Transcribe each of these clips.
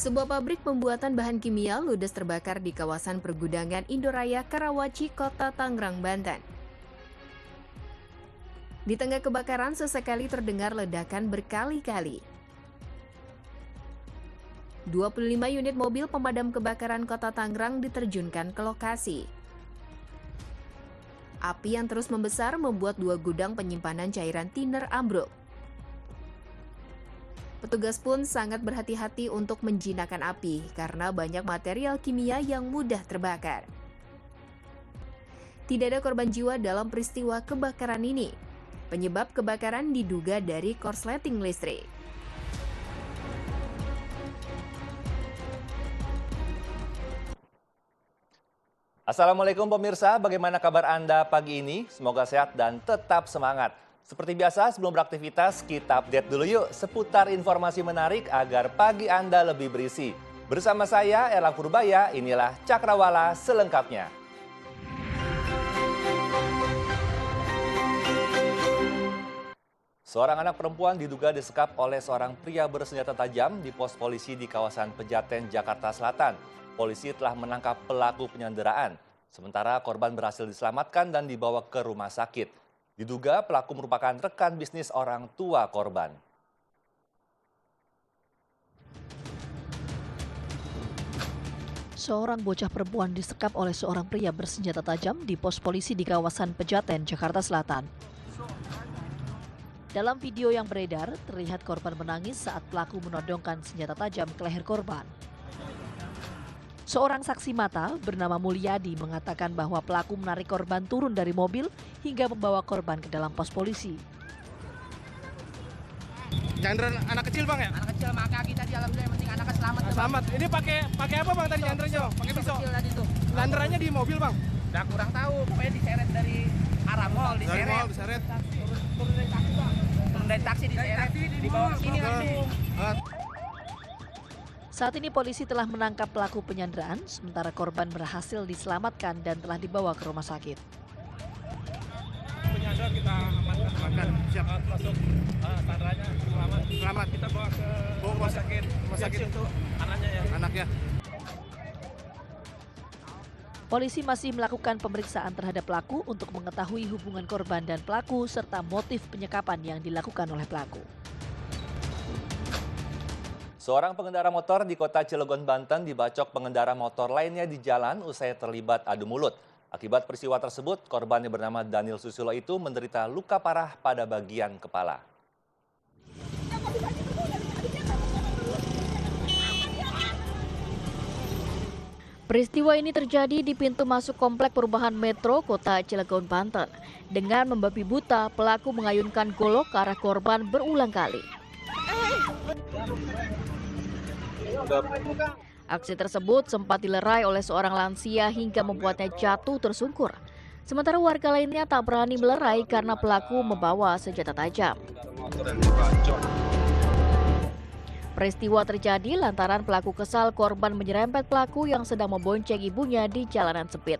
Sebuah pabrik pembuatan bahan kimia ludes terbakar di kawasan pergudangan Indoraya, Karawaci, Kota Tangerang, Banten. Di tengah kebakaran, sesekali terdengar ledakan berkali-kali. 25 unit mobil pemadam kebakaran Kota Tangerang diterjunkan ke lokasi. Api yang terus membesar membuat 2 gudang penyimpanan cairan thinner ambruk. Petugas pun sangat berhati-hati untuk menjinakkan api karena banyak material kimia yang mudah terbakar. Tidak ada korban jiwa dalam peristiwa kebakaran ini. Penyebab kebakaran diduga dari korsleting listrik. Assalamualaikum pemirsa, bagaimana kabar Anda pagi ini? Semoga sehat dan tetap semangat. Seperti biasa, sebelum beraktivitas, kita update dulu yuk seputar informasi menarik agar pagi Anda lebih berisi. Bersama saya, Erlang Purbaya, inilah Cakrawala selengkapnya. Seorang anak perempuan diduga disekap oleh seorang pria bersenjata tajam di pos polisi di kawasan Pejaten, Jakarta Selatan. Polisi telah menangkap pelaku penyanderaan. Sementara korban berhasil diselamatkan dan dibawa ke rumah sakit. Diduga pelaku merupakan rekan bisnis orang tua korban. Seorang bocah perempuan disekap oleh seorang pria bersenjata tajam di pos polisi di kawasan Pejaten, Jakarta Selatan. Dalam video yang beredar, terlihat korban menangis saat pelaku menodongkan senjata tajam ke leher korban. Seorang saksi mata bernama Mulyadi mengatakan bahwa pelaku menarik korban turun dari mobil hingga membawa korban ke dalam pos polisi. Nyandra anak kecil bang ya? Anak kecil sama kaki tadi alhamdulillah yang penting anaknya selamat. Selamat. Ini pakai apa bang tadi nyandranya? Pakai pisau. Kecil tadi tuh. Nyandranya di mobil bang? Udah kurang tahu, pokoknya diseret dari arah mall, Dari diseret. mall diseret. Turun dari taksi bang. Turun dari taksi diseret, dibawa ke sini langsung. Saat ini polisi telah menangkap pelaku penyanderaan, sementara korban berhasil diselamatkan dan telah dibawa ke rumah sakit. Penyandra kita amankan. Siap. Masuk sandranya selamat. Selamat. Kita bawa ke rumah sakit. Rumah sakit untuk anaknya ya. Anaknya. Polisi masih melakukan pemeriksaan terhadap pelaku untuk mengetahui hubungan korban dan pelaku serta motif penyekapan yang dilakukan oleh pelaku. Seorang pengendara motor di kota Cilegon, Banten dibacok pengendara motor lainnya di jalan usai terlibat adu mulut. Akibat peristiwa tersebut, korban yang bernama Daniel Susilo itu menderita luka parah pada bagian kepala. Peristiwa ini terjadi di pintu masuk komplek perumahan Metro Kota Cilegon, Banten. Dengan membabi buta, pelaku mengayunkan golok ke arah korban berulang kali. Aksi tersebut sempat dilerai oleh seorang lansia hingga membuatnya jatuh tersungkur. Sementara warga lainnya tak berani melerai karena pelaku membawa senjata tajam. Peristiwa terjadi lantaran pelaku kesal korban menyerempet pelaku yang sedang membonceng ibunya di jalanan sempit.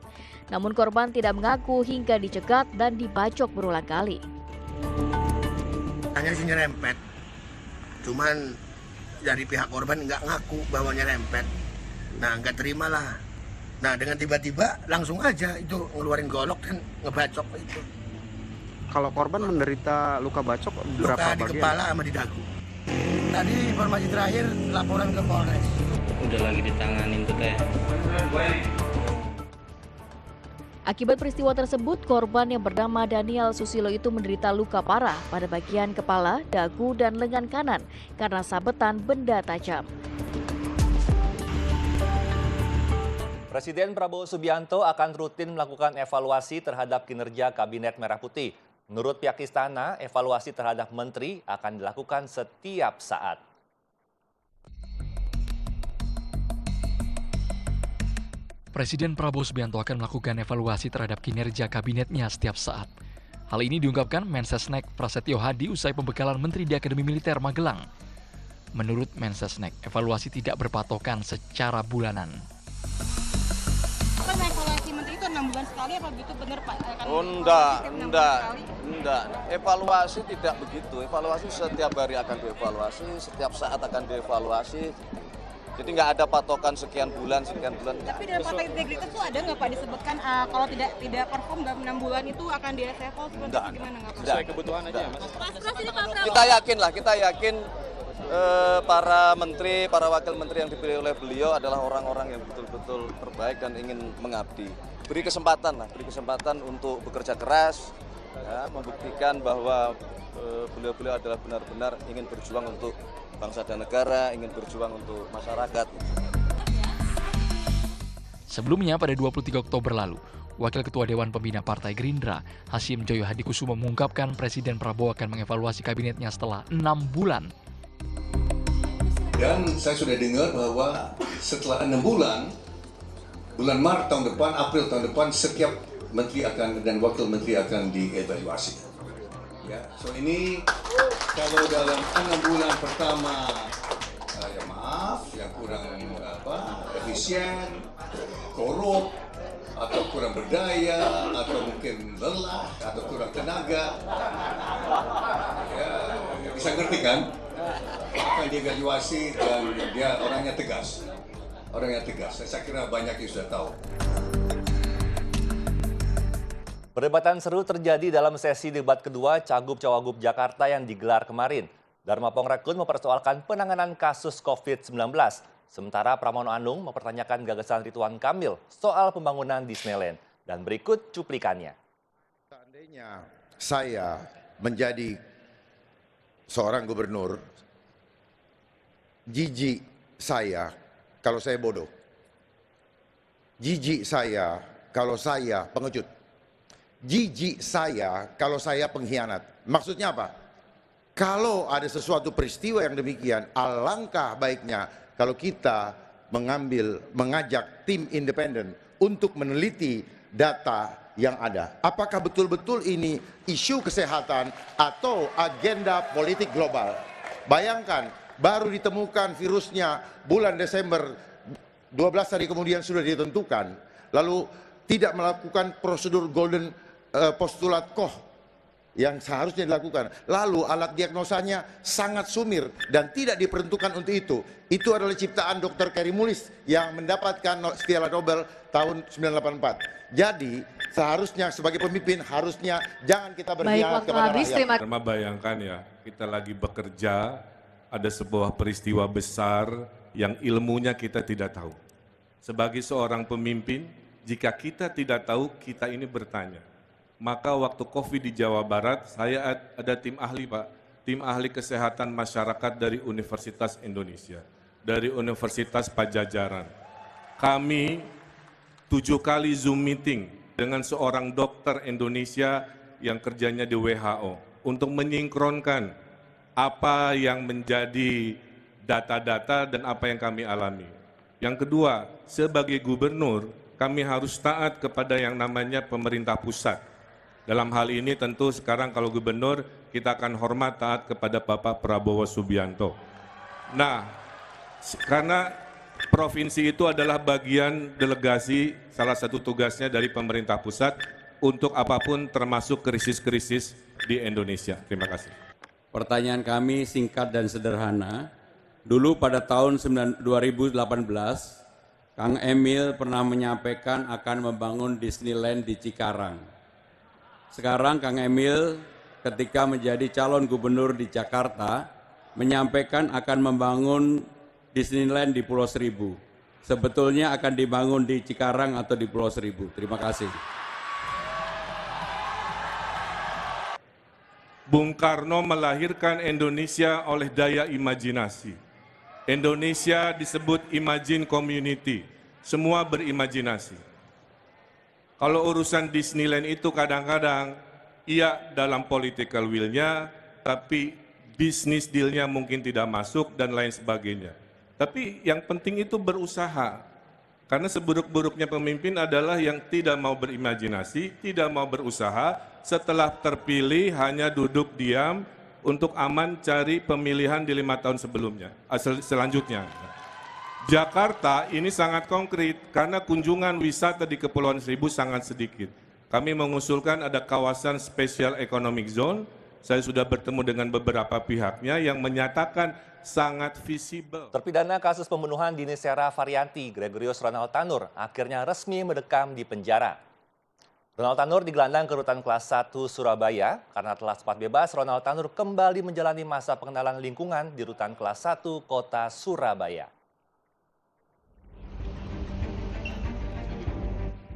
Namun korban tidak mengaku hingga dicegat dan dibacok berulang kali. Hanya sih nyerempet, cuman dari pihak korban nggak ngaku bahwa nyerempet. Nah nggak terimalah. Nah dengan tiba-tiba langsung aja itu ngeluarin golok dan ngebacok itu. Kalau korban menderita luka bacok berapa Luka di bagian? kepala sama di dagu. Tadi informasi terakhir laporan ke Polres. Udah lagi ditanganin tuh teh. Akibat peristiwa tersebut, korban yang bernama Daniel Susilo itu menderita luka parah pada bagian kepala, dagu, dan lengan kanan karena sabetan benda tajam. Presiden Prabowo Subianto akan rutin melakukan evaluasi terhadap kinerja Kabinet Merah Putih. Menurut pihak istana, evaluasi terhadap menteri akan dilakukan setiap saat. Presiden Prabowo Subianto akan melakukan evaluasi terhadap kinerja kabinetnya setiap saat. Hal ini diungkapkan Mensesnek Prasetyo Hadi usai pembekalan Menteri di Akademi Militer Magelang. Menurut Mensesnek, evaluasi tidak berpatokan secara bulanan. Kan evaluasi menteri itu 6 bulan sekali apa begitu benar Pak? Oh enggak. Evaluasi tidak begitu. Evaluasi setiap hari akan dievaluasi, setiap saat akan dievaluasi. Jadi nggak ada patokan sekian bulan. Tapi dalam fakta integritas itu ada nggak Pak disebutkan kalau tidak perform dalam 6 bulan itu akan di reshuffle seperti itu gimana nggak Pak? Sesuai kebutuhan aja Mas. Kita yakin para menteri, para wakil menteri yang dipilih oleh beliau adalah orang-orang yang betul-betul terbaik dan ingin mengabdi. Beri kesempatan untuk bekerja keras, ya, membuktikan bahwa beliau-beliau adalah benar-benar ingin berjuang untuk bangsa dan negara, ingin berjuang untuk masyarakat. Sebelumnya pada 23 Oktober lalu, Wakil Ketua Dewan Pembina Partai Gerindra, Hasyim Joyo Hadikusumo mengungkapkan Presiden Prabowo akan mengevaluasi kabinetnya setelah 6 bulan. Dan saya sudah dengar bahwa setelah 6 bulan, bulan Maret tahun depan, April tahun depan, setiap menteri dan wakil menteri akan dievaluasi. Ya, so ini kalau dalam 6 bulan pertama, ya maaf, yang kurang efisien, korup, atau kurang berdaya, atau mungkin lelah, atau kurang tenaga, ya bisa ngerti kan? Akan dievaluasi dan dia orangnya tegas. Saya kira banyak yang sudah tahu. Perdebatan seru terjadi dalam sesi debat kedua Cagup-Cawagup Jakarta yang digelar kemarin. Dharma Pongrekun mempersoalkan penanganan kasus COVID-19. Sementara Pramono Anung mempertanyakan gagasan Ridwan Kamil soal pembangunan Disneyland. Dan berikut cuplikannya. Seandainya saya menjadi seorang gubernur, jijik saya kalau saya bodoh. Jijik saya kalau saya pengecut. Jijik saya kalau saya pengkhianat. Maksudnya apa? Kalau ada sesuatu peristiwa yang demikian, alangkah baiknya kalau kita mengajak tim independen untuk meneliti data yang ada. Apakah betul-betul ini isu kesehatan atau agenda politik global? Bayangkan, baru ditemukan virusnya bulan Desember, 12 hari kemudian sudah ditentukan. Lalu tidak melakukan prosedur golden postulat Koch yang seharusnya dilakukan. Lalu alat diagnosanya sangat sumir dan tidak diperuntukkan untuk itu. Itu adalah ciptaan Dr. Carey Mullis yang mendapatkan Piala Nobel tahun 1984. Jadi seharusnya sebagai pemimpin harusnya jangan kita berkhianat kepada rakyat. Bayangkan ya, kita lagi bekerja, ada sebuah peristiwa besar yang ilmunya kita tidak tahu. Sebagai seorang pemimpin, jika kita tidak tahu, kita ini bertanya. Maka waktu COVID di Jawa Barat, saya ada tim ahli Pak, tim ahli kesehatan masyarakat dari Universitas Indonesia, dari Universitas Pajajaran. Kami 7 kali Zoom meeting dengan seorang dokter Indonesia yang kerjanya di WHO untuk menyinkronkan apa yang menjadi data-data dan apa yang kami alami. Yang kedua, sebagai gubernur, kami harus taat kepada yang namanya pemerintah pusat. Dalam hal ini tentu sekarang kalau gubernur, kita akan hormat taat kepada Bapak Prabowo Subianto. Nah, karena provinsi itu adalah bagian delegasi, salah satu tugasnya dari pemerintah pusat untuk apapun termasuk krisis-krisis di Indonesia. Terima kasih. Pertanyaan kami singkat dan sederhana. Dulu pada tahun 2018, Kang Emil pernah menyampaikan akan membangun Disneyland di Cikarang. Sekarang Kang Emil ketika menjadi calon gubernur di Jakarta menyampaikan akan membangun Disneyland di Pulau Seribu. Sebetulnya akan dibangun di Cikarang atau di Pulau Seribu. Terima kasih. Bung Karno melahirkan Indonesia oleh daya imajinasi. Indonesia disebut Imagine Community. Semua berimajinasi. Kalau urusan Disneyland itu kadang-kadang iya dalam political will-nya, tapi bisnis deal-nya mungkin tidak masuk dan lain sebagainya. Tapi yang penting itu berusaha. Karena seburuk-buruknya pemimpin adalah yang tidak mau berimajinasi, tidak mau berusaha, setelah terpilih hanya duduk diam untuk aman cari pemilihan di 5 tahun sebelumnya, selanjutnya. Jakarta ini sangat konkret karena kunjungan wisata di Kepulauan Seribu sangat sedikit. Kami mengusulkan ada kawasan Special Economic Zone Saya sudah bertemu dengan beberapa pihaknya yang menyatakan sangat visible. Terpidana kasus pembunuhan Dini Sera Varianti, Gregorius Ronald Tanur, akhirnya resmi mendekam di penjara. Ronald Tanur digelandang ke rutan kelas 1 Surabaya. Karena telah sempat bebas, Ronald Tanur kembali menjalani masa pengenalan lingkungan di rutan kelas 1 kota Surabaya.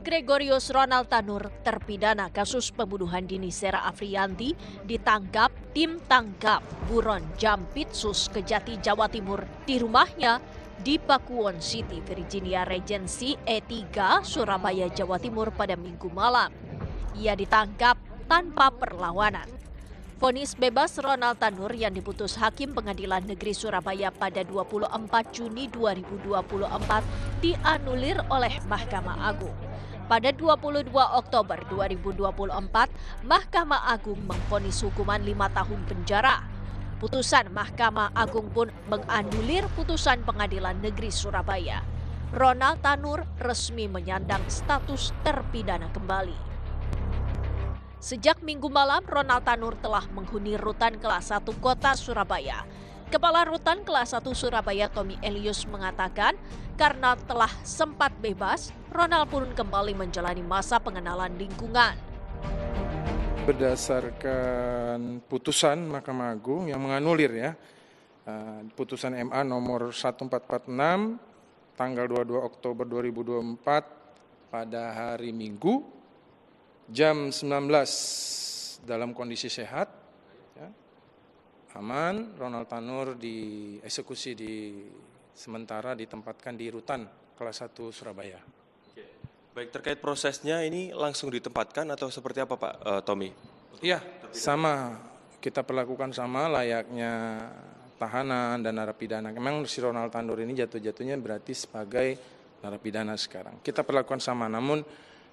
Gregorius Ronald Tanur, terpidana kasus pembunuhan Dini Sera Afrianti, ditangkap tim tangkap Buron Jampitsus Kejati, Jawa Timur di rumahnya di Pakuwon City, Virginia Regency E3, Surabaya, Jawa Timur pada Minggu malam. Ia ditangkap tanpa perlawanan. Vonis bebas Ronald Tanur yang diputus Hakim Pengadilan Negeri Surabaya pada 24 Juni 2024 dianulir oleh Mahkamah Agung. Pada 22 Oktober 2024, Mahkamah Agung memvonis hukuman 5 tahun penjara. Putusan Mahkamah Agung pun menganulir putusan Pengadilan Negeri Surabaya. Ronald Tanur resmi menyandang status terpidana kembali. Sejak Minggu malam, Ronald Tanur telah menghuni rutan kelas 1 kota Surabaya. Kepala Rutan kelas 1 Surabaya Tommy Elius mengatakan karena telah sempat bebas, Ronald pun kembali menjalani masa pengenalan lingkungan. Berdasarkan putusan Mahkamah Agung yang menganulir putusan MA nomor 1446 tanggal 22 Oktober 2024 pada hari Minggu jam 19 dalam kondisi sehat, aman, Ronald Tanur dieksekusi sementara ditempatkan di rutan kelas 1 Surabaya. Baik, terkait prosesnya ini langsung ditempatkan atau seperti apa Pak Tommy? Iya, sama. Kita perlakukan sama layaknya tahanan dan narapidana. Memang si Ronald Tanur ini jatuh-jatuhnya berarti sebagai narapidana sekarang. Kita perlakukan sama, namun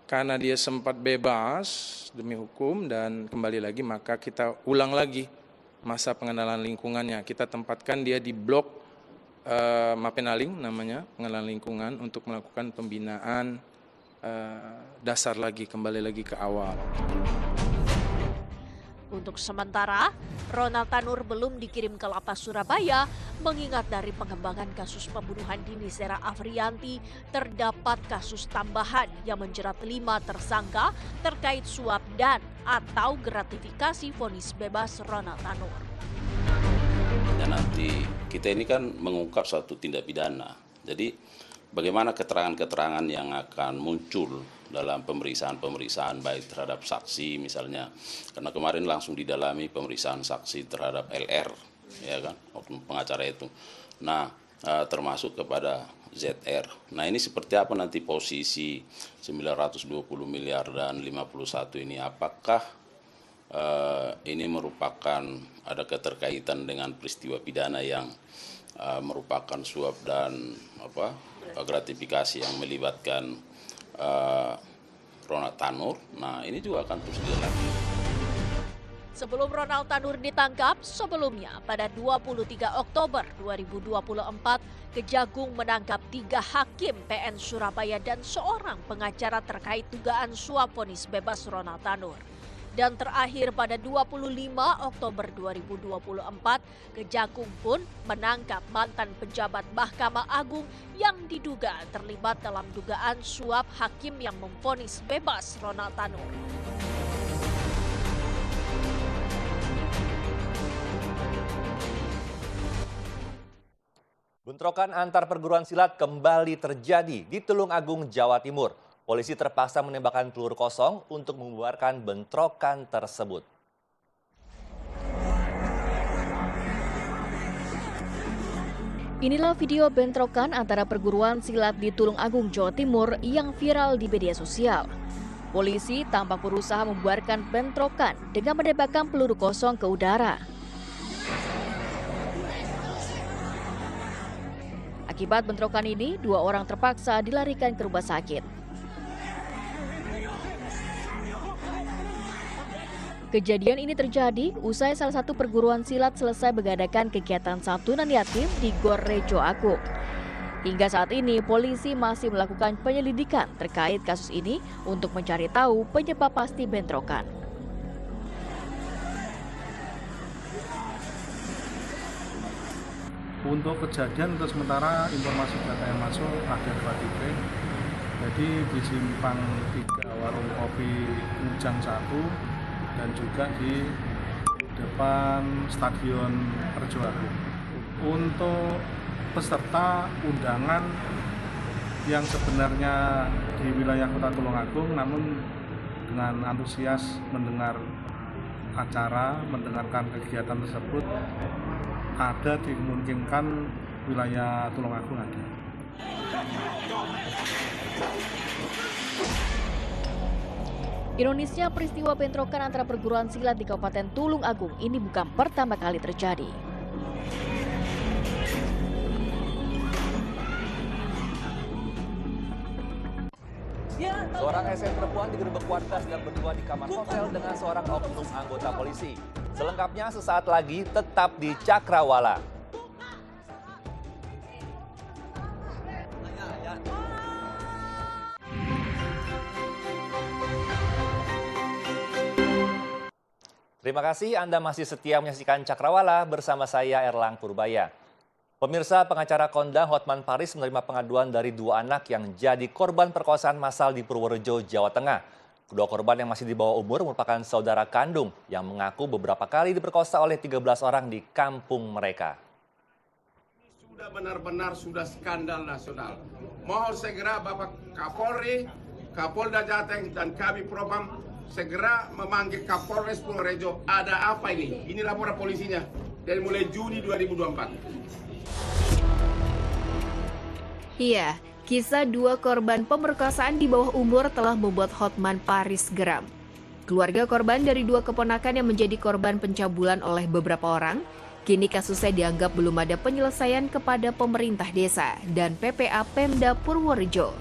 karena dia sempat bebas demi hukum dan kembali lagi, maka kita ulang lagi masa pengenalan lingkungannya. Kita tempatkan dia di blok Mapenaling namanya, pengenalan lingkungan untuk melakukan pembinaan dasar lagi, kembali lagi ke awal. Untuk sementara, Ronald Tanur belum dikirim ke Lapas Surabaya mengingat dari pengembangan kasus pembunuhan Dini Sera Afrianti terdapat kasus tambahan yang menjerat 5 tersangka terkait suap dan atau gratifikasi vonis bebas Ronald Tanur. Dan nanti kita ini kan mengungkap suatu tindak pidana. Jadi bagaimana keterangan-keterangan yang akan muncul dalam pemeriksaan baik terhadap saksi misalnya, karena kemarin langsung didalami pemeriksaan saksi terhadap LR, ya kan, pengacara itu. Nah, termasuk kepada ZR. Nah, ini seperti apa nanti posisi 920 miliar dan 51 ini? Apakah ini merupakan ada keterkaitan dengan peristiwa pidana yang merupakan suap dan gratifikasi yang melibatkan Ronald Tanur? Nah, ini juga akan terus dilakukan. Sebelum Ronald Tanur ditangkap, sebelumnya pada 23 Oktober 2024, Kejagung menangkap 3 hakim PN Surabaya dan seorang pengacara terkait dugaan suap vonis bebas Ronald Tanur. Dan terakhir pada 25 Oktober 2024, Kejagung pun menangkap mantan pejabat Mahkamah Agung yang diduga terlibat dalam dugaan suap hakim yang memvonis bebas Ronald Tanur. Bentrokan antar perguruan silat kembali terjadi di Tulung Agung, Jawa Timur. Polisi terpaksa menembakkan peluru kosong untuk membubarkan bentrokan tersebut. Inilah video bentrokan antara perguruan silat di Tulung Agung, Jawa Timur yang viral di media sosial. Polisi tampak berusaha membubarkan bentrokan dengan menembakkan peluru kosong ke udara. Akibat bentrokan ini, 2 orang terpaksa dilarikan ke rumah sakit. Kejadian ini terjadi usai salah satu perguruan silat selesai mengadakan kegiatan santunan yatim di Gor Rejo Agung. Hingga saat ini, polisi masih melakukan penyelidikan terkait kasus ini untuk mencari tahu penyebab pasti bentrokan. Untuk kejadian untuk sementara informasi data yang masuk ada 2 titik. Jadi di Simpang 3 Warung Kopi Ujang 1 dan juga di depan Stadion Rejo Agung. Untuk peserta undangan yang sebenarnya di wilayah Kota Tulungagung, namun dengan antusias mendengar acara, mendengarkan kegiatan tersebut, ada dimungkinkan wilayah Tulungagung ada. Ironisnya, peristiwa bentrokan antara perguruan silat di Kabupaten Tulung Agung ini bukan pertama kali terjadi. Seorang ASN perempuan digerebek warga sedang berdua di kamar hotel dengan seorang oknum anggota polisi. Selengkapnya sesaat lagi, tetap di Cakrawala. Terima kasih Anda masih setia menyaksikan Cakrawala bersama saya Erlang Purbaya. Pemirsa, pengacara kondang Hotman Paris menerima pengaduan dari 2 anak yang jadi korban perkosaan massal di Purworejo, Jawa Tengah. Kedua korban yang masih di bawah umur merupakan saudara kandung yang mengaku beberapa kali diperkosa oleh 13 orang di kampung mereka. Sudah benar-benar sudah skandal nasional. Mohon segera Bapak Kapolri, Kapolda Jateng dan kami Propam segera memanggil Kapolres Purworejo. Ada apa ini? Ini laporan polisinya dari mulai Juni 2024. Iya, kisah 2 korban pemerkosaan di bawah umur telah membuat Hotman Paris geram. Keluarga korban dari 2 keponakan yang menjadi korban pencabulan oleh beberapa orang, kini kasusnya dianggap belum ada penyelesaian kepada pemerintah desa dan PPA Pemda Purworejo.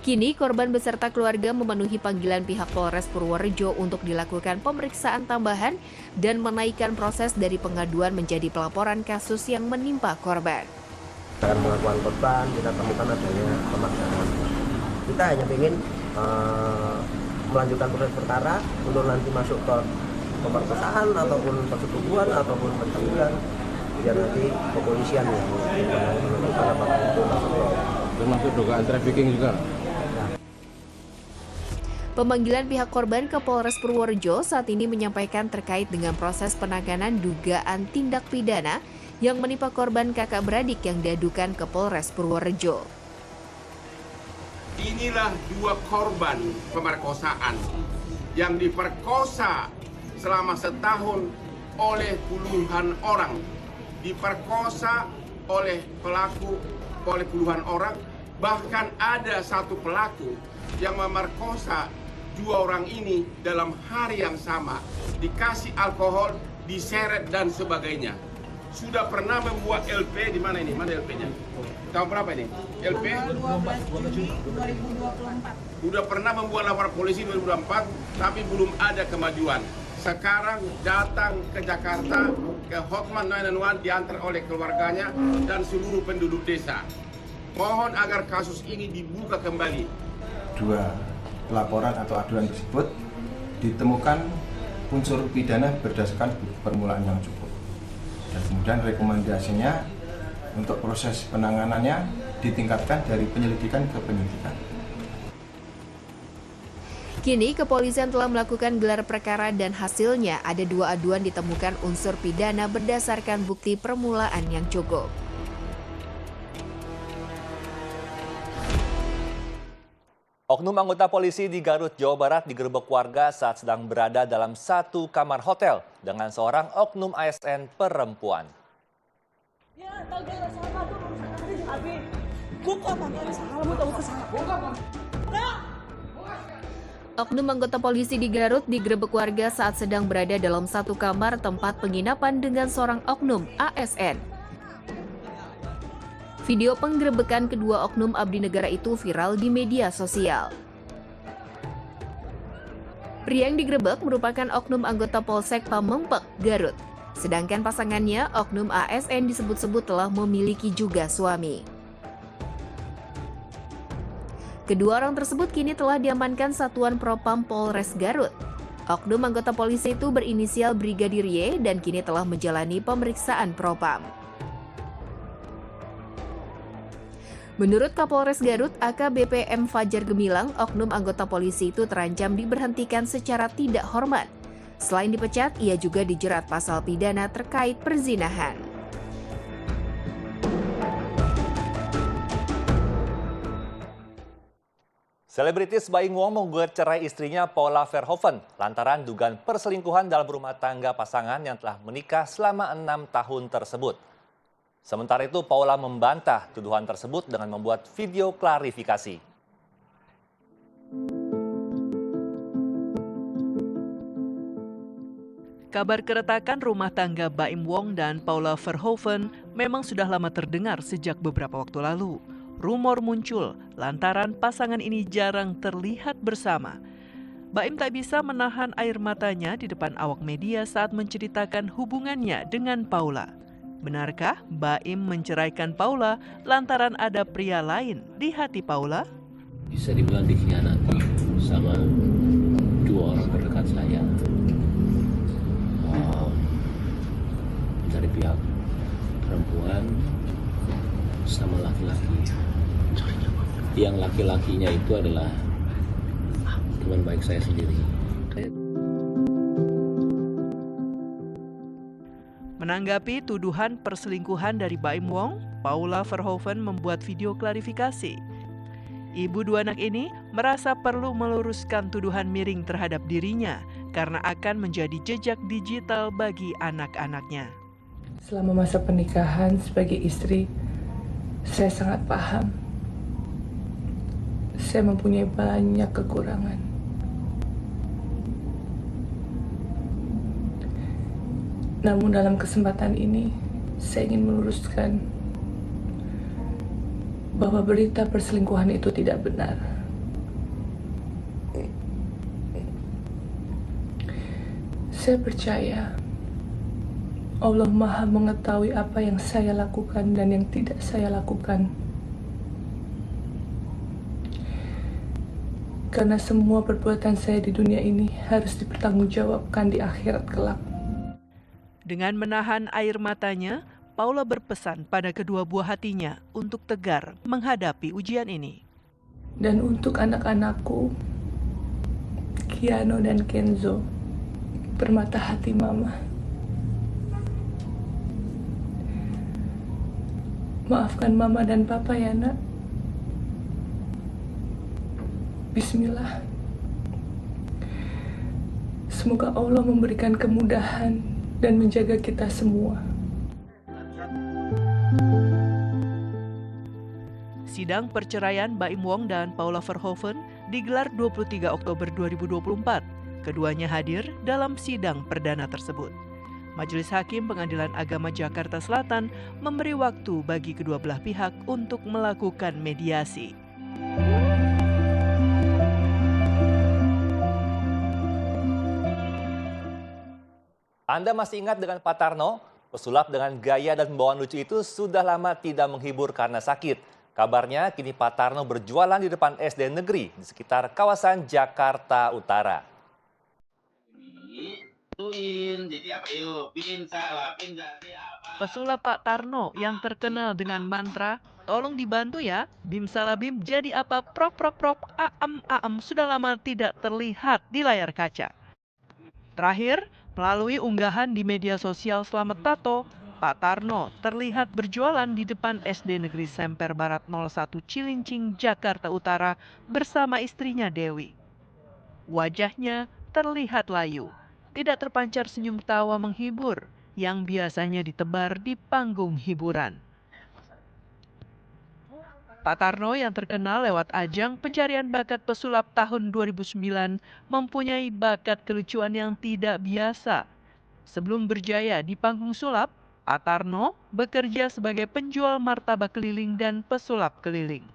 Kini korban beserta keluarga memenuhi panggilan pihak Polres Purworejo untuk dilakukan pemeriksaan tambahan dan menaikkan proses dari pengaduan menjadi pelaporan kasus yang menimpa korban. Dengan pengakuan korban, kita temukan adanya pemaksaan. Kita hanya ingin melanjutkan proses perkara untuk nanti masuk ke pemerkosaan ataupun persetubuhan ataupun pencabulan. Biar nanti kepolisian yang menentukan apakah itu masuk ke termasuk dugaan trafficking juga. Pemanggilan pihak korban ke Polres Purworejo saat ini menyampaikan terkait dengan proses penanganan dugaan tindak pidana yang menimpa korban kakak beradik yang diadukan ke Polres Purworejo. Inilah 2 korban pemerkosaan yang diperkosa selama setahun oleh puluhan orang. Diperkosa oleh pelaku oleh puluhan orang, bahkan ada 1 pelaku yang memerkosa 2 orang ini dalam hari yang sama, dikasih alkohol, diseret dan sebagainya. Sudah pernah membuat LP di mana ini? Mana LP-nya? Tahun berapa ini? LP 12 Juni 2024. Sudah pernah membuat laporan polisi 2024, tapi belum ada kemajuan. Sekarang datang ke Jakarta, ke Hotman 911 diantar oleh keluarganya dan seluruh penduduk desa. Mohon agar kasus ini dibuka kembali. 2 laporan atau aduan tersebut ditemukan unsur pidana berdasarkan permulaan yang cukup. Dan kemudian rekomendasinya untuk proses penanganannya ditingkatkan dari penyelidikan ke penyidikan. Kini kepolisian telah melakukan gelar perkara dan hasilnya ada 2 aduan ditemukan unsur pidana berdasarkan bukti permulaan yang cukup. Oknum anggota polisi di Garut, Jawa Barat digerebek warga saat sedang berada dalam 1 kamar hotel dengan seorang oknum ASN perempuan. Oknum anggota polisi di Garut digerebek warga saat sedang berada dalam 1 kamar tempat penginapan dengan seorang oknum ASN. Video penggerebekan kedua oknum abdi negara itu viral di media sosial. Pria yang digerebek merupakan oknum anggota Polsek Pamengpek, Garut. Sedangkan pasangannya, oknum ASN disebut-sebut telah memiliki juga suami. Kedua orang tersebut kini telah diamankan Satuan Propam Polres Garut. Oknum anggota polisi itu berinisial Brigadir Y dan kini telah menjalani pemeriksaan Propam. Menurut Kapolres Garut, AKBP M. Fajar Gemilang, oknum anggota polisi itu terancam diberhentikan secara tidak hormat. Selain dipecat, ia juga dijerat pasal pidana terkait perzinahan. Selebritis Baim Wong menggugat cerai istrinya Paula Verhoeven lantaran dugaan perselingkuhan dalam rumah tangga pasangan yang telah menikah selama 6 tahun tersebut. Sementara itu, Paula membantah tuduhan tersebut dengan membuat video klarifikasi. Kabar keretakan rumah tangga Baim Wong dan Paula Verhoeven memang sudah lama terdengar sejak beberapa waktu lalu. Rumor muncul lantaran pasangan ini jarang terlihat bersama. Baim tak bisa menahan air matanya di depan awak media saat menceritakan hubungannya dengan Paula. Benarkah Baim menceraikan Paula lantaran ada pria lain di hati Paula? Bisa dibilang dikhianati sama dua orang terdekat saya. Dari pihak perempuan sama laki-laki. Yang laki-lakinya itu adalah teman baik saya sendiri. Menanggapi tuduhan perselingkuhan dari Baim Wong, Paula Verhoeven membuat video klarifikasi. Ibu dua anak ini merasa perlu meluruskan tuduhan miring terhadap dirinya karena akan menjadi jejak digital bagi anak-anaknya. Selama masa pernikahan sebagai istri, saya sangat paham. Saya mempunyai banyak kekurangan. Namun dalam kesempatan ini, saya ingin meluruskan bahwa berita perselingkuhan itu tidak benar. Saya percaya Allah Maha mengetahui apa yang saya lakukan dan yang tidak saya lakukan. Karena semua perbuatan saya di dunia ini harus dipertanggungjawabkan di akhirat kelak. Dengan menahan air matanya, Paula berpesan pada kedua buah hatinya untuk tegar menghadapi ujian ini. Dan untuk anak-anakku, Kiano dan Kenzo, permata hati Mama. Maafkan Mama dan Papa ya, Nak. Bismillah. Semoga Allah memberikan kemudahan dan menjaga kita semua. Sidang perceraian Baim Wong dan Paula Verhoeven digelar 23 Oktober 2024. Keduanya hadir dalam sidang perdana tersebut. Majelis Hakim Pengadilan Agama Jakarta Selatan memberi waktu bagi kedua belah pihak untuk melakukan mediasi. Anda masih ingat dengan Pak Tarno? Pesulap dengan gaya dan bawaan lucu itu sudah lama tidak menghibur karena sakit. Kabarnya kini Pak Tarno berjualan di depan SD negeri di sekitar kawasan Jakarta Utara. Pesulap Pak Tarno yang terkenal dengan mantra "Tolong dibantu ya, bim salabim jadi apa prok prok prok aam sudah lama tidak terlihat di layar kaca. Terakhir, melalui unggahan di media sosial Selamat Tato, Pak Tarno terlihat berjualan di depan SD Negeri Semper Barat 01 Cilincing, Jakarta Utara bersama istrinya Dewi. Wajahnya terlihat layu, tidak terpancar senyum tawa menghibur yang biasanya ditebar di panggung hiburan. Pak Tarno yang terkenal lewat ajang pencarian bakat pesulap tahun 2009 mempunyai bakat kelucuan yang tidak biasa. Sebelum berjaya di panggung sulap, Pak Tarno bekerja sebagai penjual martabak keliling dan pesulap keliling.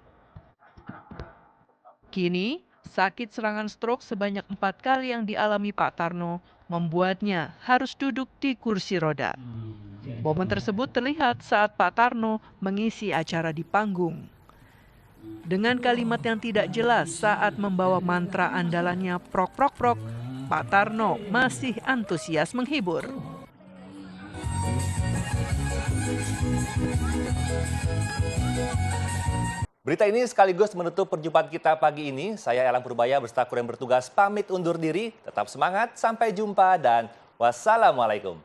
Kini, sakit serangan stroke sebanyak 4 kali yang dialami Pak Tarno membuatnya harus duduk di kursi roda. Momen tersebut terlihat saat Pak Tarno mengisi acara di panggung. Dengan kalimat yang tidak jelas saat membawa mantra andalannya prok prok prok, Pak Tarno masih antusias menghibur. Berita ini sekaligus menutup perjumpaan kita pagi ini. Saya Elang Purbaya beserta kru yang bertugas pamit undur diri. Tetap semangat, sampai jumpa dan wassalamualaikum.